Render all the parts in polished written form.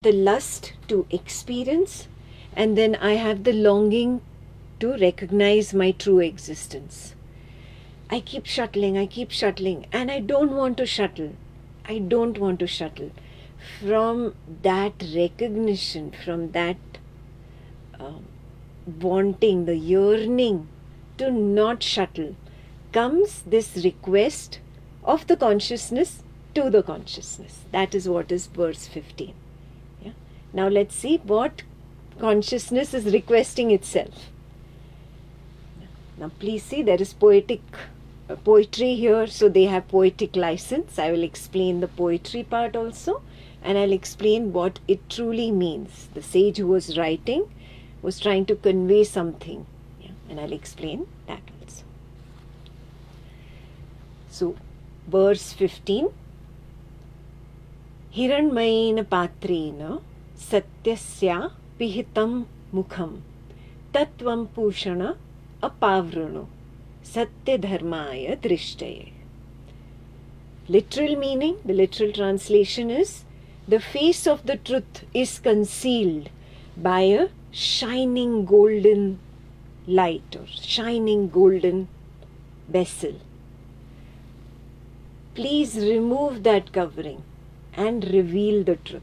the lust to experience, and then I have the longing to recognize my true existence. I keep shuttling, and I don't want to shuttle. I don't want to shuttle. From that recognition, from that wanting, the yearning to not shuttle, comes this request of the consciousness to the consciousness. That is what is verse 15. Yeah? Now let's see what consciousness is requesting itself. Now please see, there is poetry here, so they have poetic license. I will explain the poetry part also, and I'll explain what it truly means. The sage who was writing was trying to convey something, and I'll explain that also. So, verse 15. Hiranmayena patrena satyasya pihitam mukham tatvam pushana apavrano satya dharmaya drishtaye. Literal meaning, the literal translation is, the face of the truth is concealed by a shining golden light or shining golden vessel. Please remove that covering and reveal the truth.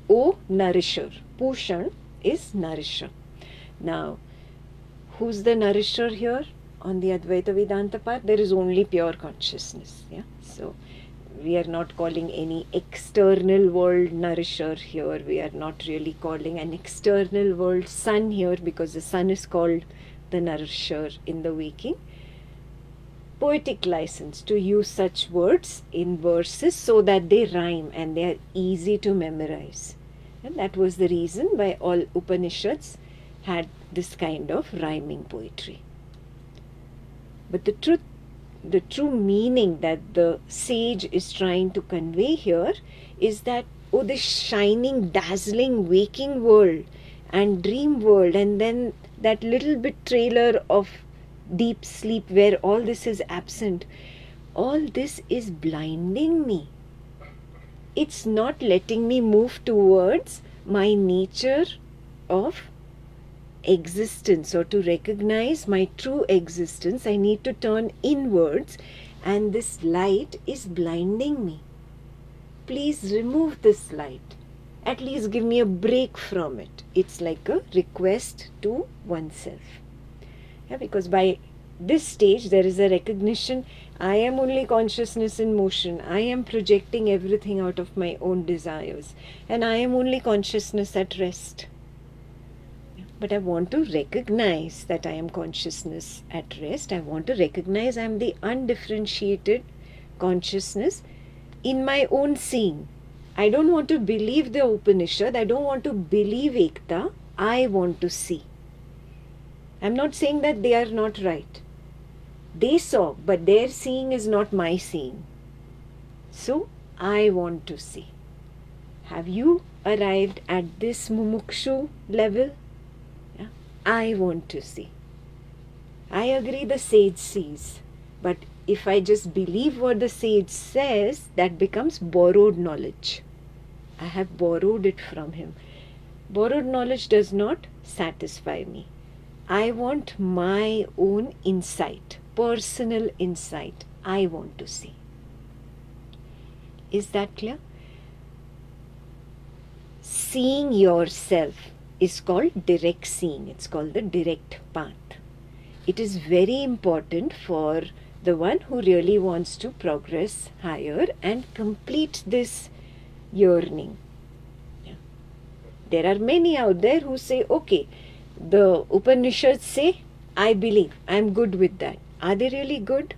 O nourisher. Pushan is nourisher. Now, who's the nourisher here? On the Advaita Vedanta path, there is only pure consciousness. Yeah? So, we are not calling any external world nourisher here. We are not really calling an external world sun here, because the sun is called the nourisher in the waking. Poetic license to use such words in verses so that they rhyme and they are easy to memorize. And that was the reason why all Upanishads had this kind of rhyming poetry. But the true meaning that the sage is trying to convey here is that, oh, this shining, dazzling waking world and dream world, and then that little bit trailer of deep sleep where all this is absent, all this is blinding me. It's not letting me move towards my nature of existence, or to recognize my true existence. I need to turn inwards, and this light is blinding me. Please remove this light. At least give me a break from it. It's like a request to oneself. Yeah, because by this stage there is a recognition, I am only consciousness in motion. I am projecting everything out of my own desires, and I am only consciousness at rest. But I want to recognize that I am consciousness at rest. I want to recognize I am the undifferentiated consciousness in my own seeing. I don't want to believe the Upanishad. I don't want to believe Ekta. I want to see. I'm not saying that they are not right. They saw, but their seeing is not my seeing. So, I want to see. Have you arrived at this mumukshu level? Yeah? I want to see. I agree the sage sees, but if I just believe what the sage says, that becomes borrowed knowledge. I have borrowed it from him. Borrowed knowledge does not satisfy me. I want my own insight, personal insight. I want to see. Is that clear? Seeing yourself is called direct seeing. It's called the direct path. It is very important for the one who really wants to progress higher and complete this yearning. Yeah. There are many out there who say, okay, the Upanishads say, I believe, I'm good with that. Are they really good?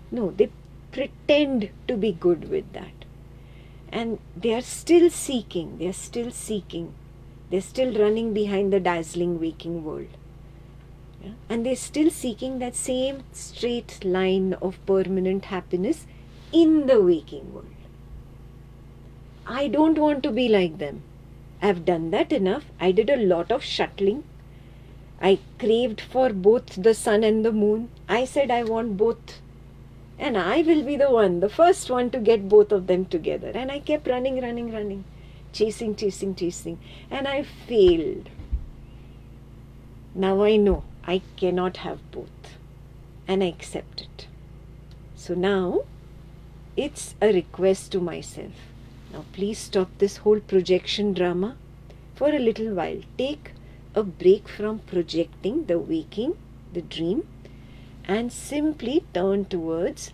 No, they pretend to be good with that. And they are still seeking, they're still running behind the dazzling waking world. Yeah? And they're still seeking that same straight line of permanent happiness in the waking world. I don't want to be like them. I've done that enough. I did a lot of shuttling. I craved for both the sun and the moon. I said I want both. And I will be the first one to get both of them together. And I kept running. chasing, and I failed. Now I know I cannot have both, and I accept it. So now it's a request to myself. Now please stop this whole projection drama for a little while. Take a break from projecting the waking, the dream, and simply turn towards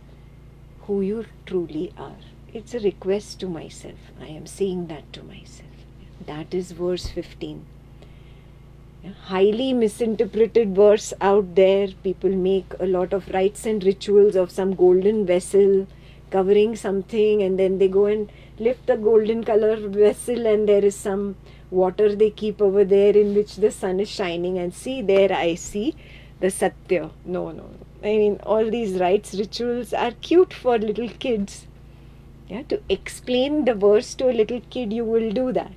who you truly are. It's a request to myself. I am saying that to myself. That is verse 15. Highly misinterpreted verse out there. People make a lot of rites and rituals of some golden vessel covering something, and then they go and lift the golden color vessel, and there is some water they keep over there in which the sun is shining, and see, there I see the Satya. No. I mean, all these rites, rituals are cute for little kids. Yeah, to explain the verse to a little kid, you will do that.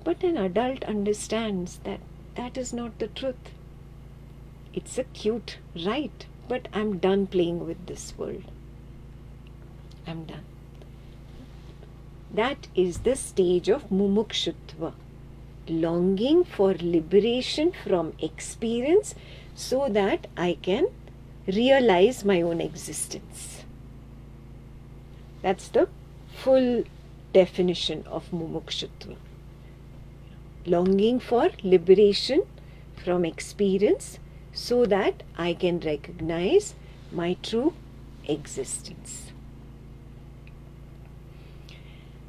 But an adult understands that that is not the truth. It's a cute rite, but I'm done playing with this world. I'm done. That is the stage of mumukshutva, longing for liberation from experience so that I can realize my own existence. That's the full definition of mumukshutva. Longing for liberation from experience so that I can recognize my true existence.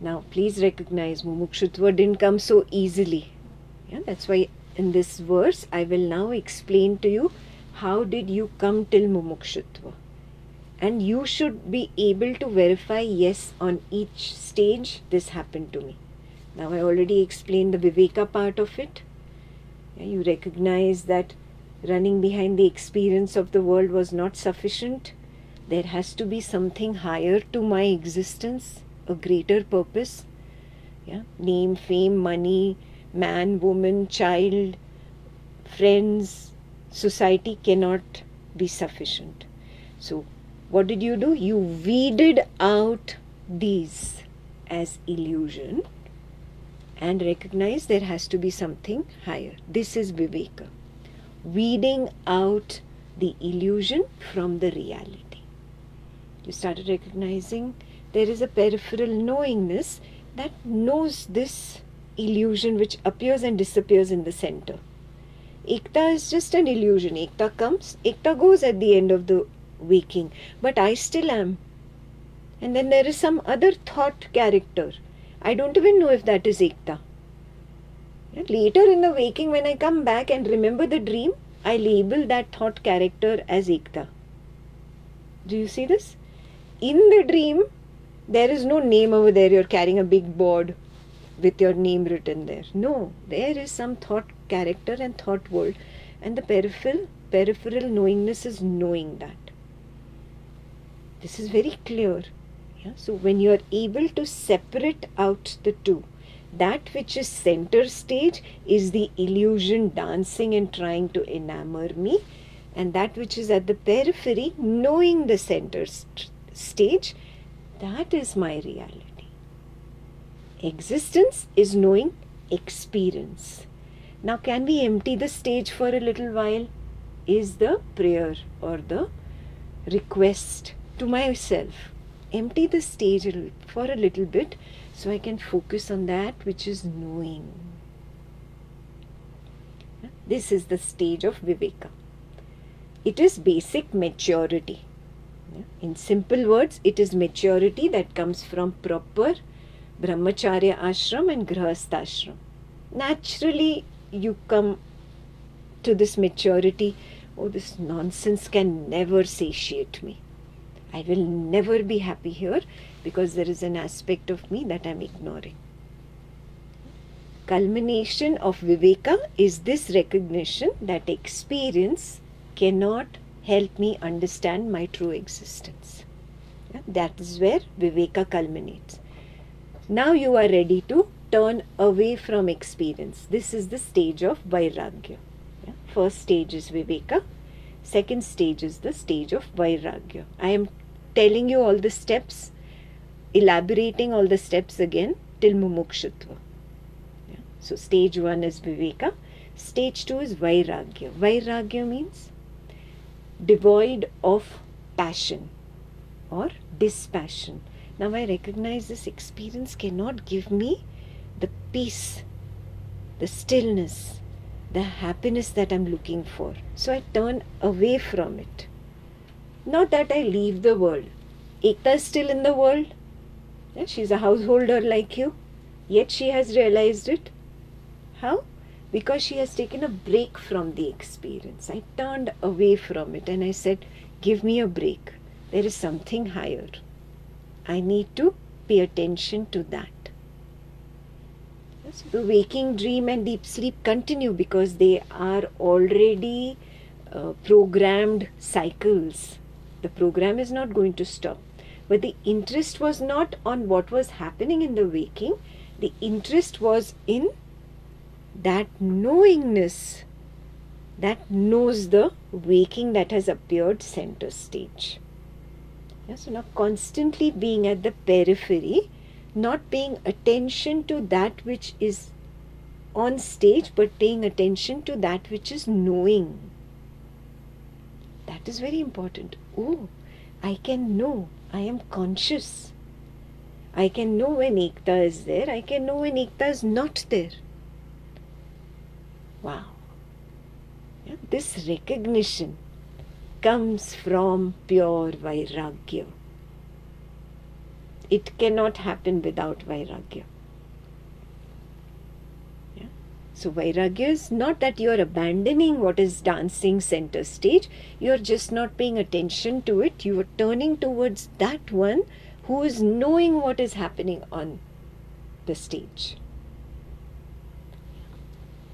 Now please recognize mumukshutva didn't come so easily. Yeah, that's why in this verse I will now explain to you how did you come till mumukshutva. And you should be able to verify, yes, on each stage this happened to me. Now I already explained the Viveka part of it. Yeah, you recognize that running behind the experience of the world was not sufficient. There has to be something higher to my existence, a greater purpose. Yeah, name, fame, money, man, woman, child, friends, society cannot be sufficient. So what did you do? You weeded out these as illusion and recognize there has to be something higher. This is Viveka. Weeding out the illusion from the reality. You started recognizing there is a peripheral knowingness that knows this illusion which appears and disappears in the center. Ekta is just an illusion. Ekta comes, Ekta goes at the end of the waking, but I still am. And then there is some other thought character. I don't even know if that is Ekta. Later in the waking, when I come back and remember the dream, I label that thought character as Ekta. Do you see this? In the dream, there is no name over there. You're carrying a big board with your name written there. No, there is some thought character and thought world, and the peripheral knowingness is knowing that. This is very clear. Yeah? So when you are able to separate out the two, that which is center stage is the illusion dancing and trying to enamor me, and that which is at the periphery, knowing the center stage, that is my reality. Existence is knowing experience. Now can we empty the stage for a little while? Is the prayer or the request to myself. Empty the stage for a little bit so I can focus on that which is knowing. This is the stage of Viveka. It is basic maturity. In simple words, it is maturity that comes from proper Brahmacharya ashram and Grihastha ashram. Naturally, you come to this maturity, oh, this nonsense can never satiate me. I will never be happy here because there is an aspect of me that I am ignoring. Culmination of Viveka is this recognition that experience cannot help me understand my true existence. That is where Viveka culminates. Now you are ready to turn away from experience. This is the stage of Vairagya. First stage is Viveka. Second stage is the stage of Vairagya. I am telling you all the steps, elaborating all the steps again till mumukshutva. Yeah? So stage 1 is viveka. Stage 2 is vairagya. Vairagya means devoid of passion or dispassion. Now I recognize this experience cannot give me the peace, the stillness, the happiness that I'm looking for. So I turn away from it. Not that I leave the world. Ekta is still in the world. Yeah, she's a householder like you. Yet she has realized it. How? Because she has taken a break from the experience. I turned away from it and I said, give me a break. There is something higher. I need to pay attention to that. Yes, the waking dream and deep sleep continue because they are already programmed cycles. The program is not going to stop. But the interest was not on what was happening in the waking. The interest was in that knowingness that knows the waking that has appeared center stage. Yeah, so now constantly being at the periphery, not paying attention to that which is on stage, but paying attention to that which is knowing. That is very important. Oh, I can know. I am conscious. I can know when Ekta is there. I can know when Ekta is not there. Wow. Yeah, this recognition comes from pure vairagya. It cannot happen without vairagya. Yeah. So vairagya is not that you are abandoning what is dancing center stage. You are just not paying attention to it. You are turning towards that one who is knowing what is happening on the stage.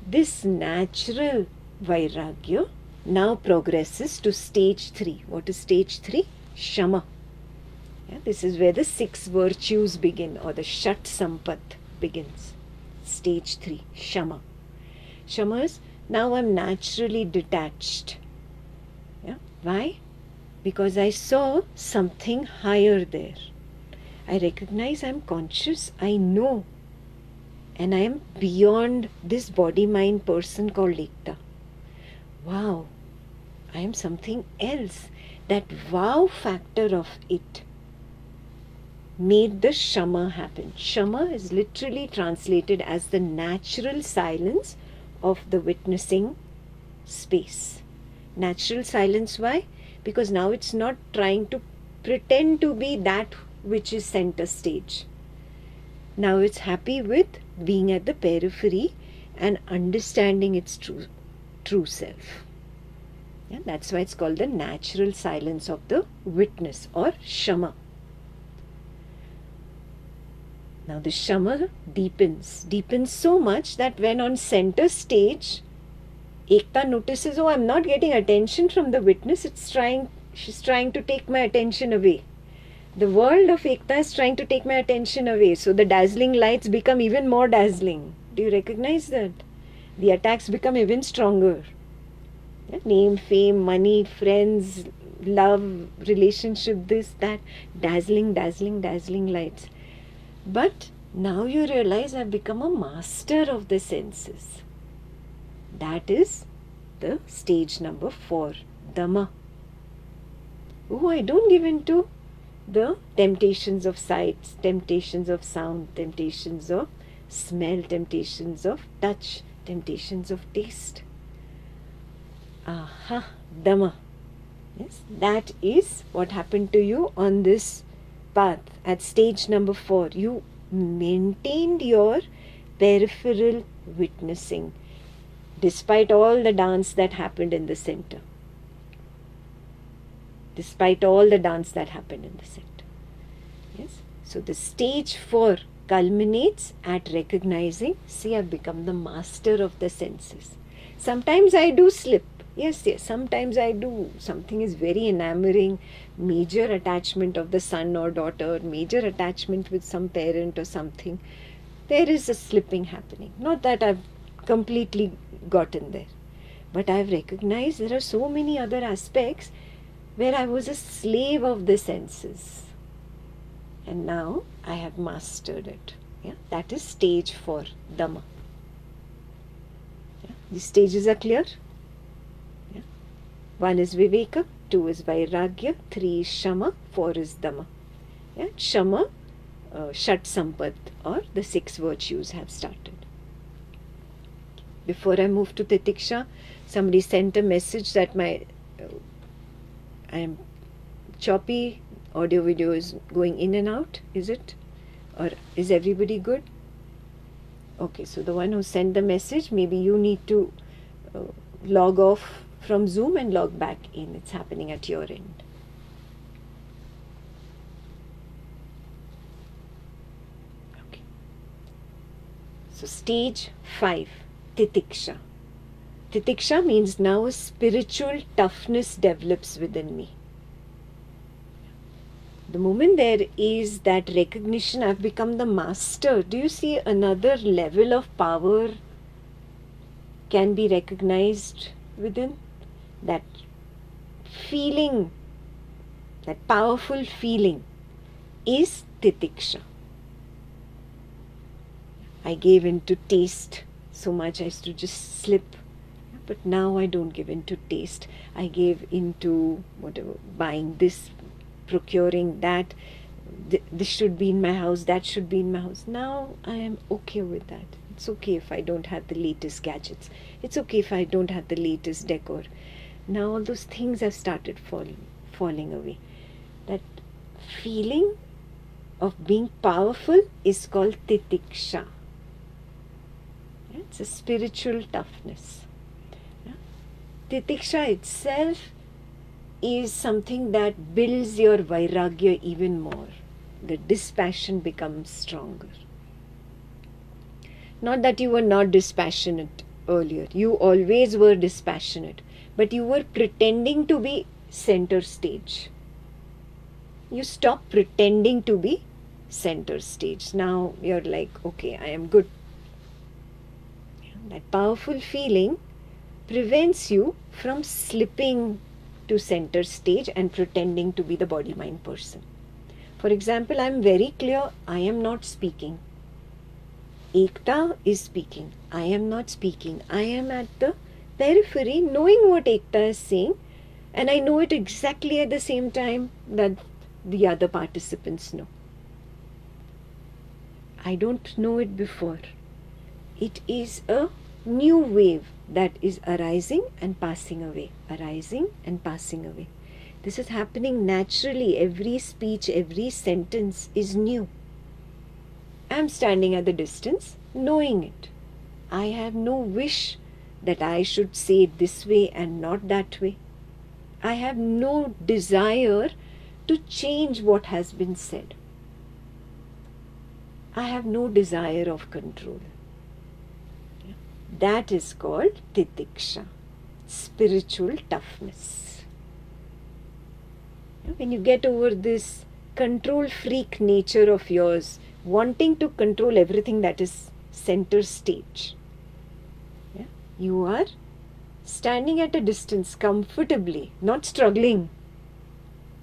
This natural vairagya now progresses to stage 3. What is stage 3? Shama. Yeah, this is where the 6 virtues begin, or the Shat Sampat begins. Stage 3, Shama. Shama is, now I'm naturally detached. Yeah? Why? Because I saw something higher there. I recognize I'm conscious, I know. And I am beyond this body-mind person called Ekta. Wow, I am something else. That wow factor of it made the Shama happen. Shama is literally translated as the natural silence of the witnessing space. Natural silence, why? Because now it's not trying to pretend to be that which is center stage. Now it's happy with being at the periphery and understanding its true self. Yeah, that's why it's called the natural silence of the witness, or Shama. Now the Shama deepens so much that when on center stage, Ekta notices, oh, I'm not getting attention from the witness, she's trying to take my attention away. The world of Ekta is trying to take my attention away. So the dazzling lights become even more dazzling. Do you recognize that? The attacks become even stronger. Yeah? Name, fame, money, friends, love, relationship, this, that. Dazzling, dazzling, dazzling lights. But now you realize I've become a master of the senses. That is the stage number 4, Dhamma. Oh, I don't give in to the temptations of sights, temptations of sound, temptations of smell, temptations of touch, temptations of taste. Aha, Dhamma. Yes, that is what happened to you on this path at stage number 4. You maintained your peripheral witnessing despite all the dance that happened in the center. Despite all the dance that happened in the center. Yes. So the stage 4 culminates at recognizing, see, I've become the master of the senses. Sometimes I do slip. Yes, sometimes I do. Something is very enamoring, major attachment of the son or daughter, major attachment with some parent or something. There is a slipping happening. Not that I've completely gotten there. But I've recognized there are so many other aspects where I was a slave of the senses. And now I have mastered it. Yeah, that is stage 4, Dama. Yeah, the stages are clear. Yeah. 1 is Viveka, 2 is Vairagya, 3 is Shama, 4 is Dama. Yeah, Shama, Shat Sampat, or the 6 virtues have started. Before I move to Titiksha, somebody sent a message that I am choppy, audio video is going in and out, is it? Or is everybody good? Okay, so the one who sent the message, maybe you need to log off from Zoom and log back in. It's happening at your end. Okay. So stage 5, Titiksha. Titiksha means now a spiritual toughness develops within me. The moment there is that recognition, I've become the master. Do you see another level of power can be recognized within? That feeling, that powerful feeling is Titiksha. I gave in to taste so much, I used to just slip. But now I don't give in to taste. I gave into whatever, buying this, procuring that, this should be in my house, that should be in my house. Now I am okay with that. It's okay if I don't have the latest gadgets. It's okay if I don't have the latest decor. Now all those things have started falling away. That feeling of being powerful is called Titiksha. It's a spiritual toughness. Titiksha itself is something that builds your Vairagya even more. The dispassion becomes stronger. Not that you were not dispassionate earlier. You always were dispassionate. But you were pretending to be center stage. You stopped pretending to be center stage. Now you're like, okay, I am good. That powerful feeling prevents you from slipping to center stage and pretending to be the body-mind person. For example, I am very clear, I am not speaking. Ekta is speaking. I am not speaking. I am at the periphery knowing what Ekta is saying, and I know it exactly at the same time that the other participants know. I don't know it before. It is a new wave that is arising and passing away, arising and passing away. This is happening naturally. Every speech, every sentence is new. I am standing at the distance, knowing it. I have no wish that I should say it this way and not that way. I have no desire to change what has been said. I have no desire of control. That is called Titiksha, spiritual toughness. When you get over this control freak nature of yours, wanting to control everything that is center stage, you are standing at a distance comfortably, not struggling.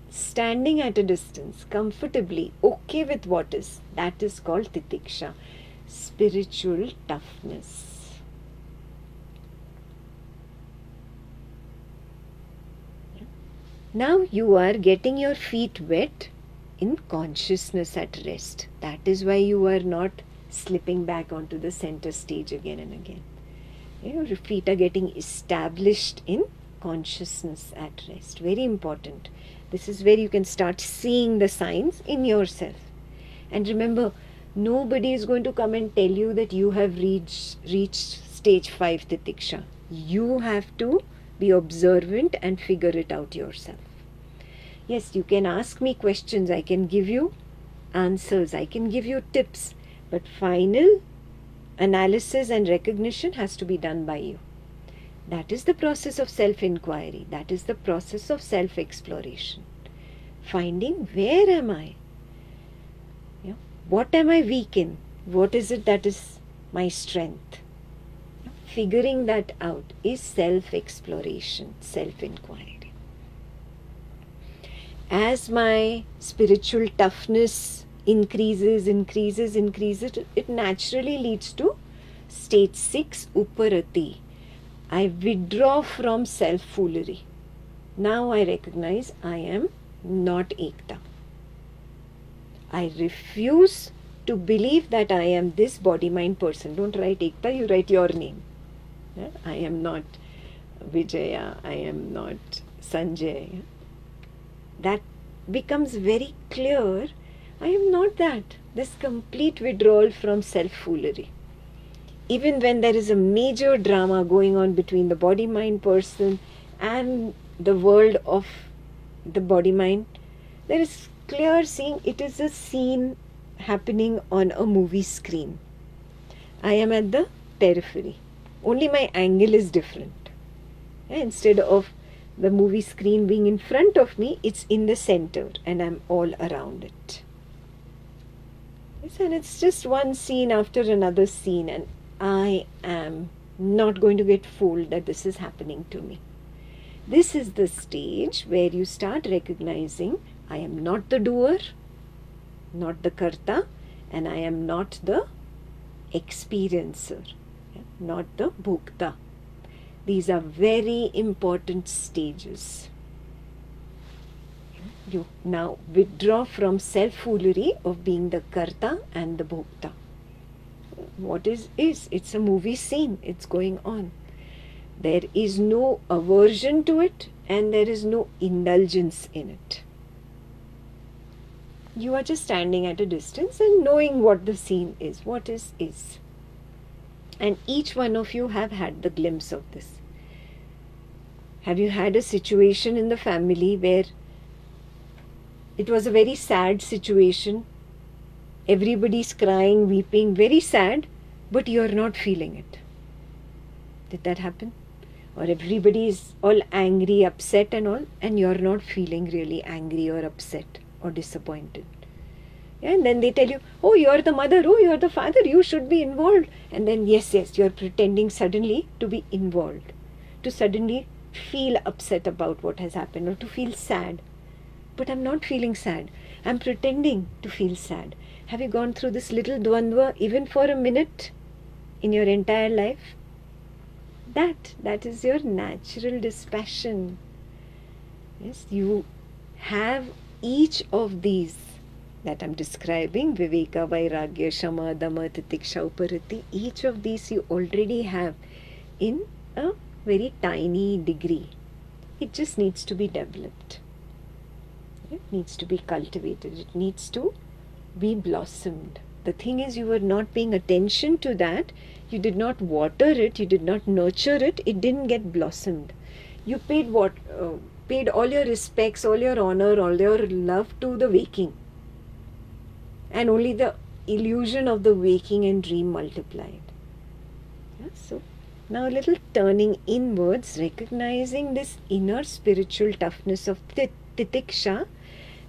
Standing at a distance comfortably, okay with what is. That is called Titiksha, spiritual toughness. Now you are getting your feet wet in consciousness at rest. That is why you are not slipping back onto the center stage again and again. Your feet are getting established in consciousness at rest. Very important. This is where you can start seeing the signs in yourself. And remember, nobody is going to come and tell you that you have reached stage 5 Titiksha. You have to be observant and figure it out yourself. Yes, you can ask me questions, I can give you answers, I can give you tips, but final analysis and recognition has to be done by you. That is the process of self-inquiry, that is the process of self-exploration. Finding where am I? What am I weak in? What is it that is my strength? Figuring that out is self-exploration, self-inquiry. As my spiritual toughness increases, it naturally leads to stage 6, Uparati. I withdraw from self-foolery. Now I recognize I am not Ekta. I refuse to believe that I am this body-mind person. Don't write Ekta, you write your name. Yeah? I am not Vijaya, I am not Sanjay. That becomes very clear. I am not that. This complete withdrawal from self-foolery. Even when there is a major drama going on between the body-mind person and the world of the body-mind, there is clear seeing it is a scene happening on a movie screen. I am at the periphery. Only my angle is different. Instead of the movie screen being in front of me, it's in the center and I'm all around it. Yes, and it's just one scene after another scene, and I am not going to get fooled that this is happening to me. This is the stage where you start recognizing I am not the doer, not the karta, and I am not the experiencer, not the bhokta. These are very important stages. You now withdraw from self-foolery of being the karta and the bhokta. What is? It's a movie scene. It's going on. There is no aversion to it and there is no indulgence in it. You are just standing at a distance and knowing what the scene is. What is. And each one of you have had the glimpse of this. Have you had a situation in the family where it was a very sad situation? Everybody's crying, weeping, very sad, but you're not feeling it. Did that happen? Or everybody is all angry, upset and all, and you're not feeling really angry or upset or disappointed. And then they tell you, oh, you're the mother, oh, you're the father, you should be involved. And then, yes, you're pretending suddenly to be involved, to suddenly feel upset about what has happened or to feel sad. But I'm not feeling sad. I'm pretending to feel sad. Have you gone through this little dvandva even for a minute in your entire life? That is your natural dispassion. Yes, you have each of these that I'm describing, Viveka, Vairagya, Shama, Dama, Titiksha, Uparati, each of these you already have in a very tiny degree. It just needs to be developed. It needs to be cultivated. It needs to be blossomed. The thing is, you were not paying attention to that. You did not water it. You did not nurture it. It didn't get blossomed. You paid all your respects, all your honor, all your love to the waking. And only the illusion of the waking and dream multiplied. Yeah, so now a little turning inwards, recognizing this inner spiritual toughness of titiksha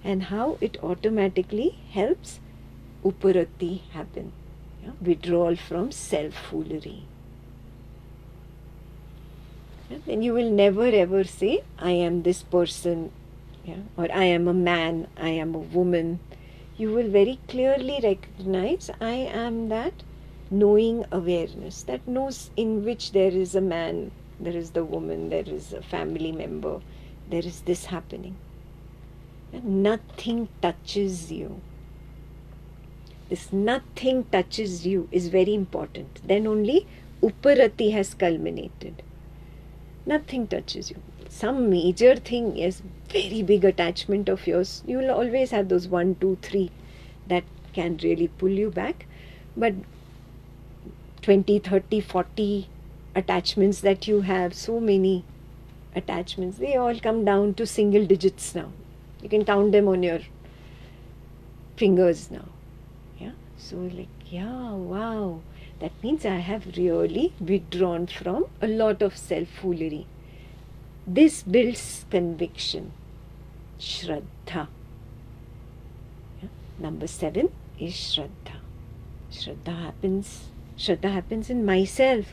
and how it automatically helps uparati happen. Yeah, withdrawal from self-foolery. Yeah, then you will never ever say, I am this person, or I am a man, I am a woman. You will very clearly recognize I am that knowing awareness that knows in which there is a man, there is the woman, there is a family member, there is this happening. And nothing touches you. This nothing touches you is very important. Then only uparati has culminated. Nothing touches you. Some major thing, yes, very big attachment of yours. You will always have those 1, 2, 3 that can really pull you back. But 20, 30, 40 attachments that you have, so many attachments, they all come down to single digits now. You can count them on your fingers now. Yeah. So like, yeah, wow. That means I have really withdrawn from a lot of self-foolery. This builds conviction, Shraddha. Yeah. Number 7 is Shraddha. Shraddha happens in myself.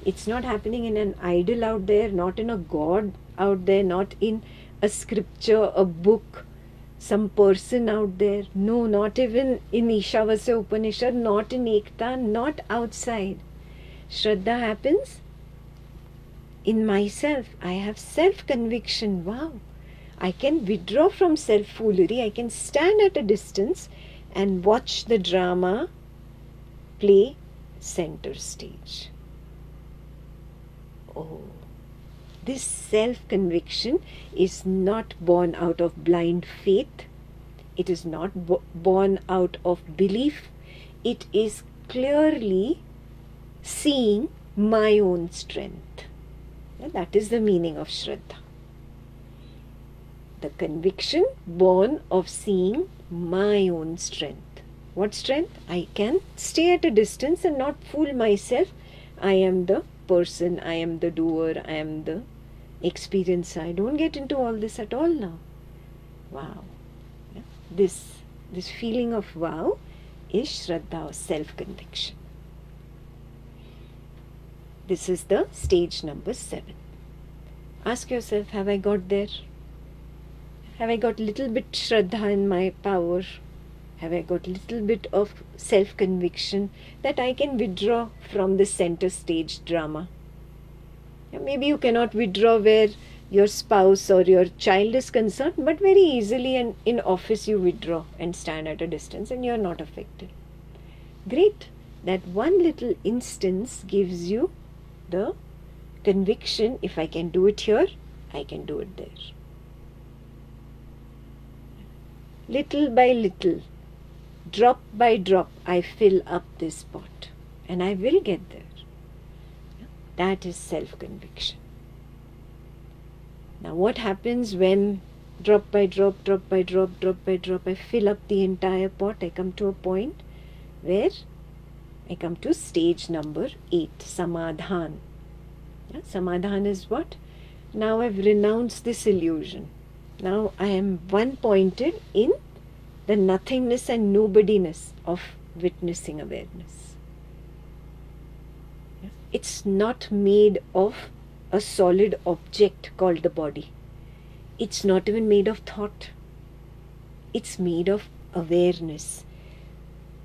It's not happening in an idol out there, not in a god out there, not in a scripture, a book, some person out there. No, not even in Ishavasya Upanishad, not in Ekta, not outside. Shraddha happens in myself. I have self-conviction. Wow, I can withdraw from self-foolery. I can stand at a distance and watch the drama play center stage. Oh, this self-conviction is not born out of blind faith. It is not born out of belief. It is clearly seeing my own strength. Yeah, that is the meaning of Shraddha. The conviction born of seeing my own strength. What strength? I can stay at a distance and not fool myself. I am the person, I am the doer, I am the experiencer. I don't get into all this at all now. Wow. Yeah. This feeling of wow is Shraddha or self-conviction. This is the stage number 7. Ask yourself, have I got there? Have I got little bit Shraddha in my power? Have I got little bit of self-conviction that I can withdraw from the center stage drama? Yeah, maybe you cannot withdraw where your spouse or your child is concerned, but very easily and in office you withdraw and stand at a distance and you are not affected. Great. That one little instance gives you the conviction, if I can do it here, I can do it there. Little by little, drop by drop, I fill up this pot and I will get there. That is self-conviction. Now what happens when drop by drop, drop by drop, drop by drop, I fill up the entire pot? I come to a point where I come to stage number 8, Samadhan. Yeah, Samadhan is what? Now I've renounced this illusion. Now I am one-pointed in the nothingness and nobodiness of witnessing awareness. Yeah. It's not made of a solid object called the body. It's not even made of thought. It's made of awareness,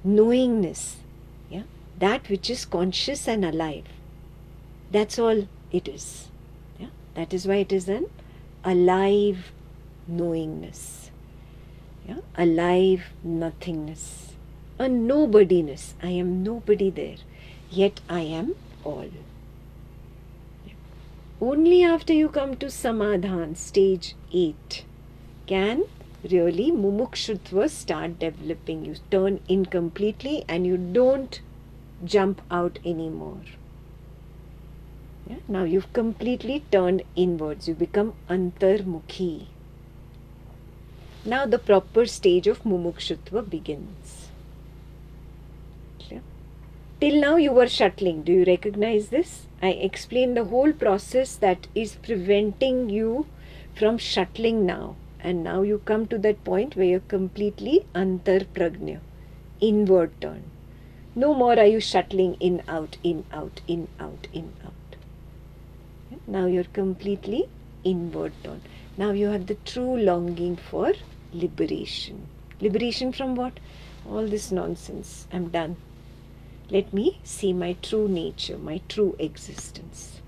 knowingness, yeah, that which is conscious and alive. That's all it is. Yeah? That is why it is an alive knowingness, yeah? Alive nothingness, a nobodiness. I am nobody there, yet I am all. Yeah. Only after you come to Samadhan, stage 8, can really mumukshutva start developing. You turn in completely and you don't jump out anymore. Yeah? Now you've completely turned inwards. You become antarmukhi. Now the proper stage of mumukshutva begins. Clear? Till now you were shuttling. Do you recognize this? I explained the whole process that is preventing you from shuttling now. And now you come to that point where you're completely antarprajna, inward turn. No more are you shuttling in, out, in, out, in, out, in, out. Now you're completely inward turn. Now you have the true longing for liberation. Liberation from what? All this nonsense. I'm done. Let me see my true nature, my true existence.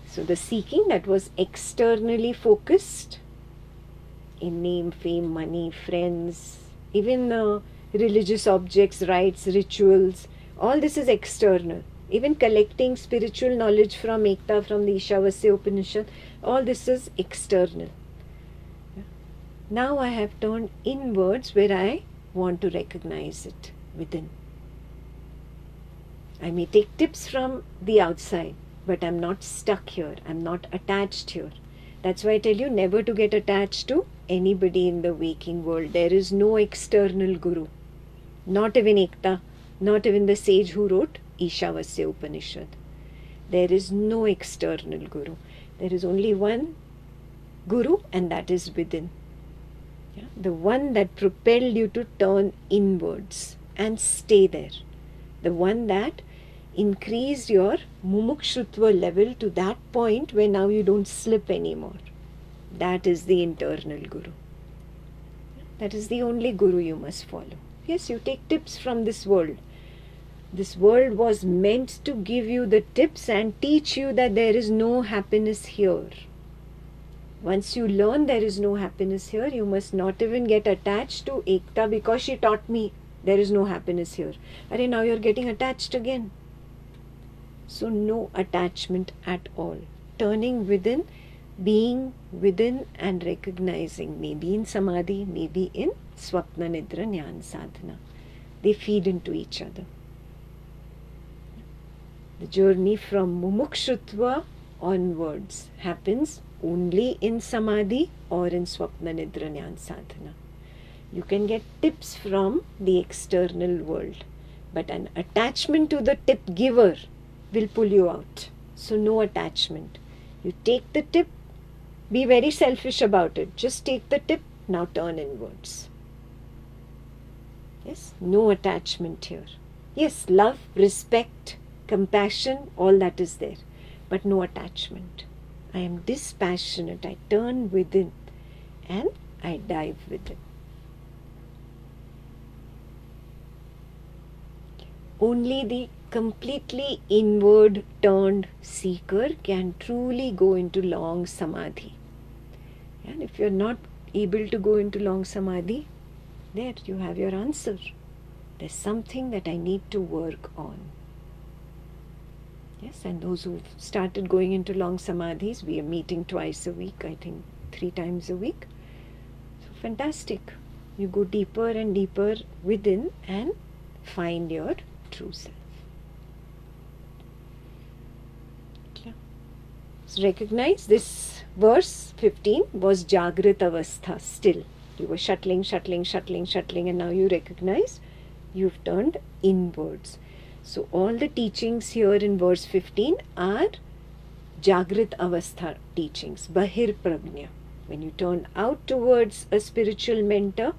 So the seeking that was externally focused in name, fame, money, friends, even religious objects, rites, rituals, all this is external. Even collecting spiritual knowledge from Ekta, from the Ishavasya Upanishad, all this is external. Now I have turned inwards where I want to recognize it within. I may take tips from the outside, but I'm not stuck here. I'm not attached here. That's why I tell you never to get attached to anybody in the waking world. There is no external guru. Not even Ekta, not even the sage who wrote Ishavasya Upanishad. There is no external guru. There is only one guru, and that is within. Yeah? The one that propelled you to turn inwards and stay there. The one that increase your mumukshutva level to that point where now you don't slip anymore. That is the internal guru. That is the only guru you must follow. Yes, you take tips from this world. This world was meant to give you the tips and teach you that there is no happiness here. Once you learn there is no happiness here, you must not even get attached to Ekta because she taught me there is no happiness here. Arey, now you're getting attached again. So no attachment at all. Turning within, being within and recognizing, maybe in Samadhi, maybe in Swapna Nidra Jnana Sadhana. They feed into each other. The journey from mumukshutva onwards happens only in Samadhi or in Swapna Nidra Jnana Sadhana. You can get tips from the external world, but an attachment to the tip giver will pull you out. So no attachment. You take the tip, be very selfish about it. Just take the tip, now turn inwards. Yes, no attachment here. Yes, love, respect, compassion, all that is there, but no attachment. I am dispassionate. I turn within and I dive within. Only the completely inward turned seeker can truly go into long samadhi. And if you're not able to go into long samadhi, there you have your answer. There's something that I need to work on. Yes, and those who've started going into long samadhis, we are meeting twice a week, I think 3 times a week. So fantastic. You go deeper and deeper within and find your true self. Okay. So recognize this verse 15 was Jagrit Avastha still. You were shuttling, and now you recognize you've turned inwards. So all the teachings here in verse 15 are Jagrit Avastha teachings, Bahir Prajna. When you turn out towards a spiritual mentor,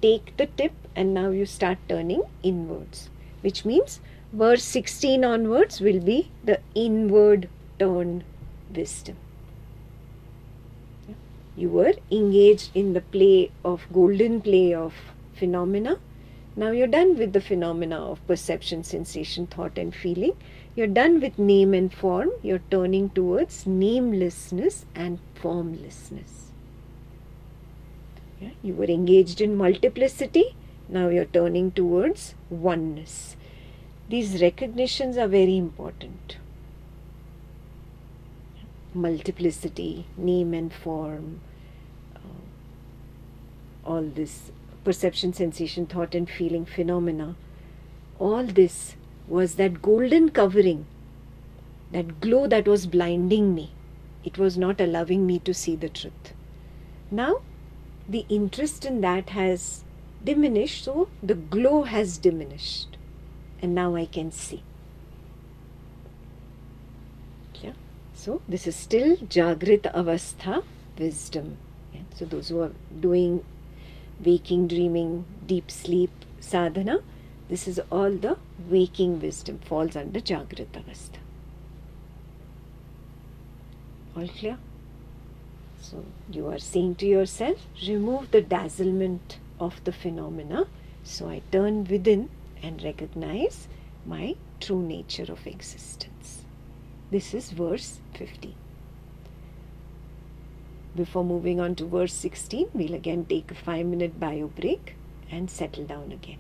take the tip and now you start turning inwards. Which means verse 16 onwards will be the inward turned wisdom. You were engaged in the golden play of phenomena. Now you're done with the phenomena of perception, sensation, thought and feeling. You're done with name and form. You're turning towards namelessness and formlessness. Yeah? You were engaged in multiplicity. Now you're turning towards oneness. These recognitions are very important. Multiplicity, name and form, all this perception, sensation, thought and feeling phenomena, all this was that golden covering, that glow that was blinding me. It was not allowing me to see the truth. Now the interest in that has diminished, so the glow has diminished and now I can see. Yeah. So this is still Jagrit Avastha wisdom. Yeah. So those who are doing waking, dreaming, deep sleep sadhana, this is all the waking wisdom, falls under Jagrit Avastha. All clear? So you are saying to yourself, remove the dazzlement of the phenomena, so I turn within and recognize my true nature of existence. This is verse 15. Before moving on to verse 16, we'll again take a 5-minute bio break and settle down again.